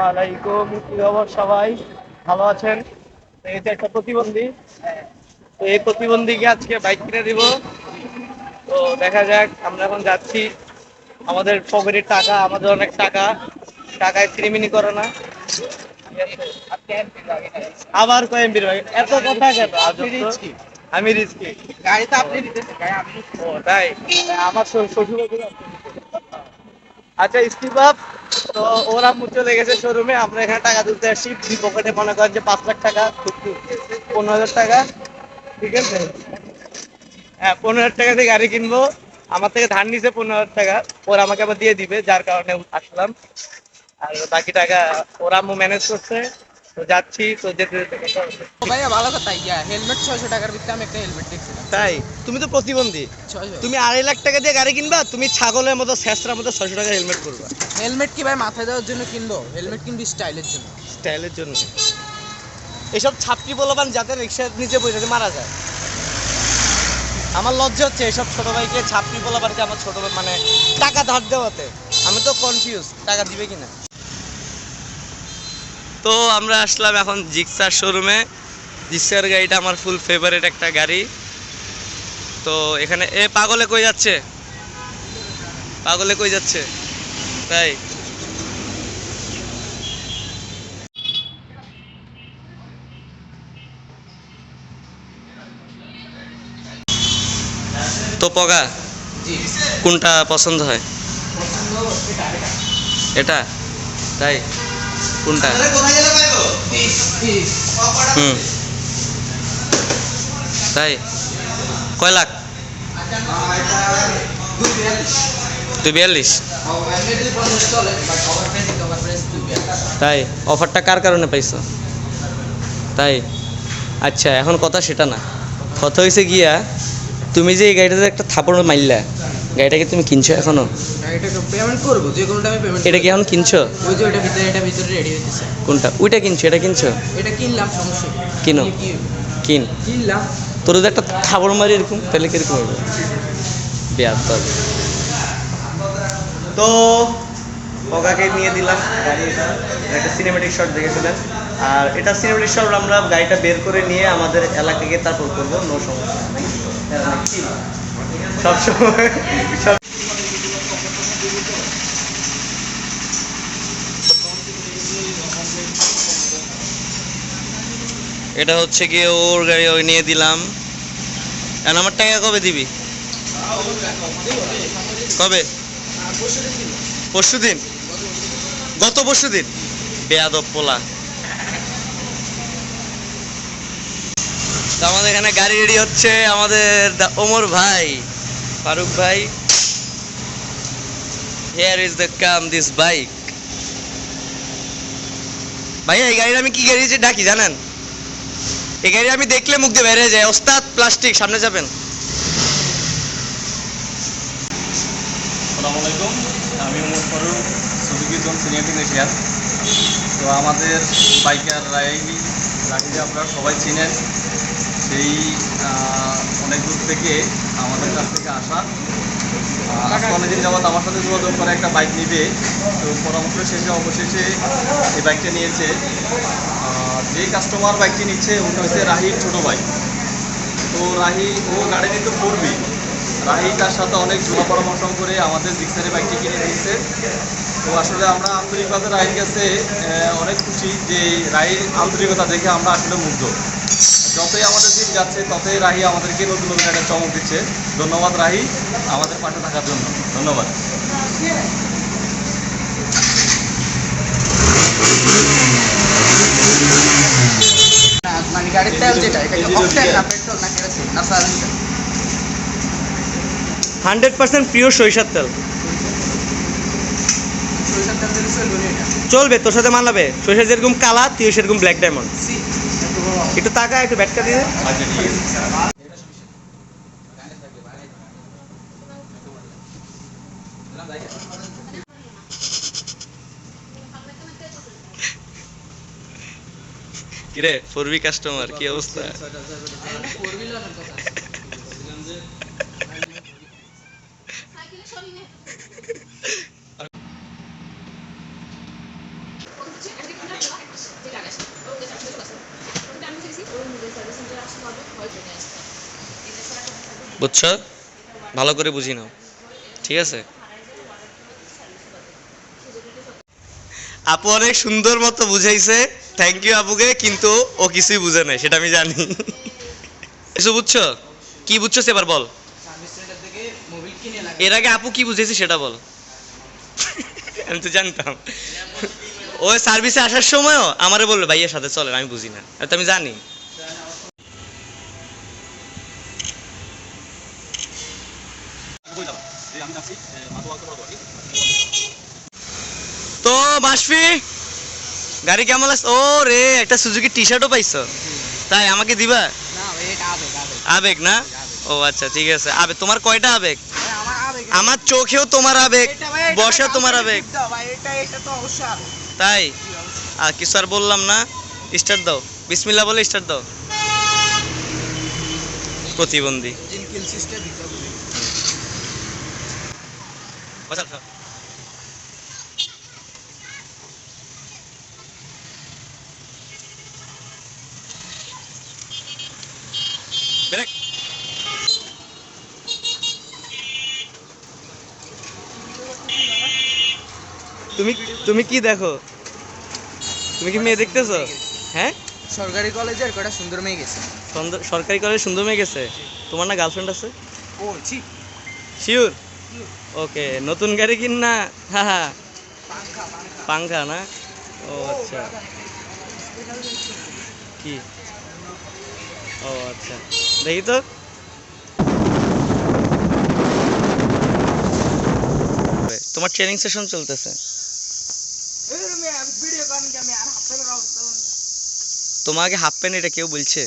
আলাইকুম, কি খবর সবাই? ভালো আছেন? এই যে একটা প্রতিবন্ধী, তো এই প্রতিবন্ধীকে আজকে বাইক কিনে দিব। তো দেখা যাক, আমরা এখন যাচ্ছি। আমাদের পকেটের টাকা, আমাদের অনেক টাকা, টাকায় ছিনিমিনি করে না। আবার কয়েমবির ভাই এত কথা কেন? আমি রিস্কি গাড়ি তো আপনি দিতেছেন, গাড়ি আমি। ও তাই? আমার শ্বশুর আচ্ছা স্টিভ আপ। তো ওরা চলে গেছে শোরুমে, আমরা এখানে টাকা তুলতে আসছি। দুই পকেটে মনে করেন যে 5 লাখ টাকা, 15,000 টাকা। ঠিক আছে, হ্যাঁ 15,000 টাকা দিয়ে গাড়ি কিনবো। আমার থেকে ধার নিছে 15,000 টাকা, ওরা আমাকে আবার দিয়ে দিবে, যার কারণে আসলাম। আর বাকি টাকা ওরা আম্মু ম্যানেজ করছে। তো যাচ্ছি, তো যেতে যেতে কথা হবে। ভাইয়া ভালো কথা, ইয়া হেলমেট 600 টাকার ভিতরে আমি একটা হেলমেট দেখছিলাম। তাই? তুমি তো প্রতিবন্ধী, 600 তুমি 2.5 লাখ টাকা দিয়ে গাড়ি কিনবা, তুমি ছাগলের মতো ছেঁচড়ার মতো 600 টাকা হেলমেট করবা। হেলমেট কি ভাই মাথায় দেওয়ার জন্য কিনবো? হেলমেট কিনবি স্টাইলের জন্য। স্টাইলের জন্য? এসব ছাপটি বলবান যাতে রিক্সার নিচে বসে মারা যায়। আমার লজ্জা হচ্ছে এসব ছোট ভাইকে ছাপটি বলবানকে আমার ছোট ভাই মানে টাকা ধার দেওয়াতে। আমি তো কনফিউজ টাকা দিবে কিনা। তো আমরা আসলাম এখন জিক্সার শোরুমে। জিক্সার গাড়িটা আমার ফুল ফেভারিট একটা গাড়ি। তো এখানে পাগলে কই যাচ্ছে? পাগলে কই যাচ্ছে? তাই তো পগা কোনটা পছন্দ হয়? এটা? তাই? কোনটা? হুম, তাই? কয় লাখ? 242? তাই? অফারটা কার কারণে পাইছো? তাই? আচ্ছা, এখন কথা সেটা না, কথা হয়েছে গিয়া তুমি যে এই গাড়িটাতে একটা থাপড় মারলা, গাড়িটাকে তুমি কিনছো এখনো? গাড়িটাকে পেমেন্ট করবো, যে কোনোটা আমি পেমেন্ট। এটা কি এখন কিনছো? ওই যে এটা ভিতরে রেডি হইতেছে। কোনটা? ওইটা কিনছো? এটা কিনছো? এটা কিনলাম, সমস্যা কিনো, কিন। কিনলাম। তোর যদি একটা থাপড় মারি এরকম, তাহলে কিরকম হবে? বেয়াদব। তো পগাকে নিয়ে দিলাম গাড়ি, এটা একটা সিনেমেটিক শট দেখেছিলেন। আর এটা সিনেমেটিক শট আমরা গাড়িটা বের করে নিয়ে আমাদের এলাকাকে তারপর করবো, নো সমস্যা। সবসময় সব। এটা হচ্ছে গিয়ে ওর গাড়ি, ওই নিয়ে দিলাম। এখন আমার টাকা কবে দিবি? কবে? পরশু দিন? গত পরশু দিন? বেয়াদব পোলা। তো আমাদের এখানে গাড়ি রেডি হচ্ছে, আমাদের ওমর ভাই, ফারুক ভাই। Here is the come this bike. ভাইয়া এই গাড়ির আমি কি গাড়ি ডাকি জানেন? এই গাড়ি আমি দেখলে মুখ দিয়ে বেরিয়ে যায়, ওস্তাদ প্লাস্টিক, সামনে যাবেন। আসসালামু আলাইকুম, আমি Omar Faruk, Suzuki senior technician. তো আমাদের বাইকার রাইডে আপনারা সবাই চিনেন, সেই অনেক দূর থেকে আমাদের কাছ থেকে আসা। অনেকদিন যাবৎ আমার সাথে যোগাযোগ করে একটা বাইক নিবে, তো পরামর্শ শেষে অবশেষে এই বাইকটা নিয়েছে। যে কাস্টমার বাইকটি নিচ্ছে ওটা হচ্ছে রাহির ছোটো ভাই। তো রাহি ও গাড়ি নিতে পড়বি, রাহি তার সাথে অনেক জোড়া পরামর্শ করে আমাদের জিক্সারের বাইকটি কিনে দিচ্ছে। তো আসলে আমরা আন্তরিকভাবে রাহির কাছে অনেক খুশি, যে রাহির আন্তরিকতা দেখে আমরা আসলে মুগ্ধ। যতই আমাদের দিন যাচ্ছে ততই রাহি আমাদেরকে নতুন নতুন একটা চমক দিচ্ছে। ধন্যবাদ রাহি, আমাদের পাশে থাকার জন্য ধন্যবাদ। মানে গাড়ির তেল যেটা, এটা কি অকটেন না পেট্রোল না কেরোসিন না সার্ভিস? 100% পিওর সরিষার তেল। সরিষার তেল দিলে চলবে না এটা? চলবে, তোর সাথে মানাবে। সরিষা যেরকম কালা, তুই সেরকম ব্ল্যাক ডায়মন্ড। সি একটু টাকা, একটু ব্যাটকা দিয়ে। আচ্ছা ঠিক আছে। কিরে ফোরবি কাস্টমার, কি অবস্থা? ফোর হুইলারের কথা বুঝছো? ভালো করে বুঝি নাও, ঠিক আছে? আপু অনেক সুন্দর মতো বুঝাইছে, থ্যাংক ইউ আপুকে, কিন্তু ও কিছুই বুঝে নাই, সেটা আমি জানি। কিছু বুঝছো? কি বুঝছো এবার বল। সার্ভিস সেন্টার থেকে মোবিল কিনে এর আগে আপু কি বুঝেছি সেটা বল। আমি তো জানতাম। ওই সার্ভিসে আসার সময়ও আমারে বললো ভাইয়ের সাথে চলেন, আমি বুঝি না, তো আমি জানি। তো মাসফি, গাড়ি কেমন লাগছে? ও রে, একটা সুজুকি টি শার্টও পাইছো? তাই আমাকে দিবা? না ভাই, এটা আবেগ আবেগ আবেগ না? ও আচ্ছা ঠিক আছে। আবেগ তোমার কয়টা আবেগ? ভাই, আমার আবেগ আমার চোখেও তোমার আবেগ, এটা ভাই, এটা বসা ভাই, তোমার কাউকে আবেগ। gift দাও ভাই, এটা তো অবশ্যই আবেগ। তাই জি, অবশ্যই। আর কিছু আর বললাম না, স্টার্ট দাও, বিসমিল্লাহ বলে স্টার্ট দাও। প্রতিবন্ধী। ইঞ্জিন কিল সিস্টেম দিতে হবে। তুমি তুমি কি দেখো? তুমি কি মেয়ে দেখতেছো? হ্যাঁ, সরকারি কলেজের কয়টা সুন্দর মেয়ে গেছে। সরকারি কলেজ সুন্দর মেয়ে গেছে। তোমার না গার্লফ্রেন্ড আছে? ও ছি, শিওর? ওকে, নতুন গাড়ি কিন না? হ্যাঁ হ্যাঁ, পাঙ্খা পাঙ্খা। পাঙ্খা না? ও আচ্ছা। কি? ও আচ্ছা, দেখি তো। তোমার ট্রেনিং সেশন চলতেছে। এই রুমে ভিডিও করেন কি আমি আর হাতে রাখতাম। তোমাকে হাফ প্যান্ট এটা কেউ বলছে?